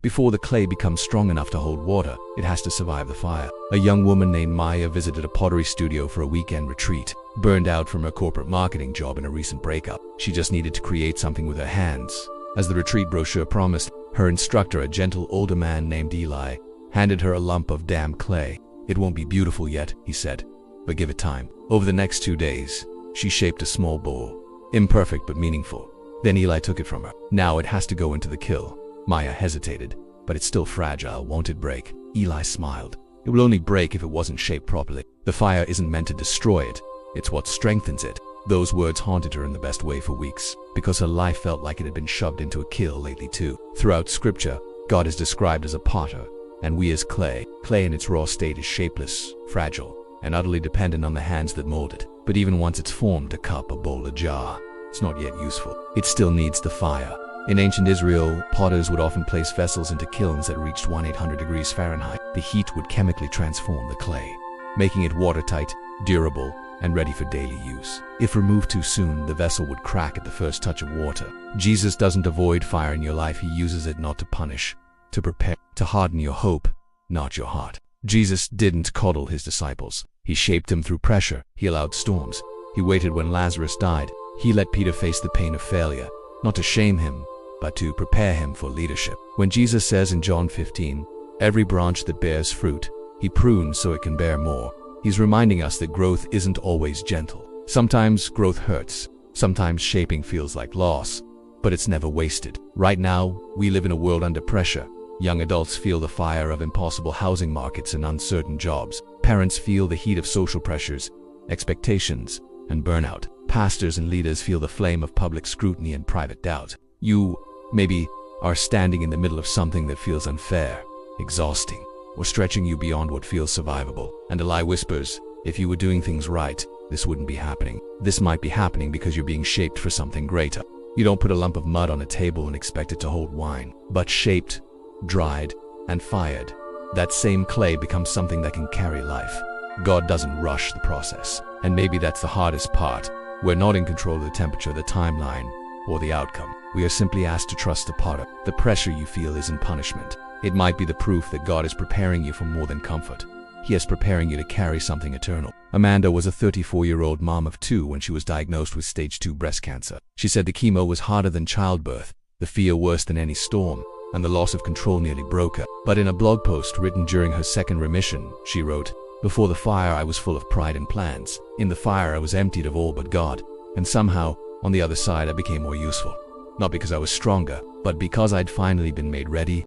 Before the clay becomes strong enough to hold water, it has to survive the fire. A young woman named Maya visited a pottery studio for a weekend retreat. Burned out from her corporate marketing job in a recent breakup, she just needed to create something with her hands. As the retreat brochure promised, her instructor, a gentle older man named Eli, handed her a lump of damp clay. "It won't be beautiful yet," he said, "but give it time." Over the next 2 days, she shaped a small bowl. Imperfect but meaningful. Then Eli took it from her. "Now it has to go into the kiln." Maya hesitated. "But it's still fragile, won't it break?" Eli smiled. "It will only break if it wasn't shaped properly. The fire isn't meant to destroy it, it's what strengthens it." Those words haunted her in the best way for weeks, because her life felt like it had been shoved into a kiln lately too. Throughout scripture, God is described as a potter, and we as clay. Clay in its raw state is shapeless, fragile, and utterly dependent on the hands that mold it. But even once it's formed, a cup, a bowl, a jar, it's not yet useful. It still needs the fire. In ancient Israel, potters would often place vessels into kilns that reached 1,800 degrees Fahrenheit. The heat would chemically transform the clay, making it watertight, durable, and ready for daily use. If removed too soon, the vessel would crack at the first touch of water. Jesus doesn't avoid fire in your life. He uses it not to punish, to prepare, to harden your hope, not your heart. Jesus didn't coddle his disciples. He shaped them through pressure. He allowed storms. He waited when Lazarus died. He let Peter face the pain of failure, not to shame him, but to prepare him for leadership. When Jesus says in John 15, "Every branch that bears fruit, he prunes so it can bear more," he's reminding us that growth isn't always gentle. Sometimes growth hurts. Sometimes shaping feels like loss, but it's never wasted. Right now, we live in a world under pressure. Young adults feel the fire of impossible housing markets and uncertain jobs. Parents feel the heat of social pressures, expectations, and burnout. Pastors and leaders feel the flame of public scrutiny and private doubt. You, maybe, are standing in the middle of something that feels unfair, exhausting, or stretching you beyond what feels survivable. And a lie whispers, if you were doing things right, this wouldn't be happening. This might be happening because you're being shaped for something greater. You don't put a lump of mud on a table and expect it to hold wine, but shaped, dried, and fired, that same clay becomes something that can carry life. God doesn't rush the process. And maybe that's the hardest part. We're not in control of the temperature, the timeline, or the outcome. We are simply asked to trust the potter. The pressure you feel isn't punishment. It might be the proof that God is preparing you for more than comfort. He is preparing you to carry something eternal. Amanda was a 34-year-old mom of 2 when she was diagnosed with stage 2 breast cancer. She said the chemo was harder than childbirth, the fear worse than any storm, and the loss of control nearly broke her. But in a blog post written during her second remission, she wrote, "Before the fire I was full of pride and plans. In the fire I was emptied of all but God. And somehow, on the other side I became more useful. Not because I was stronger, but because I'd finally been made ready,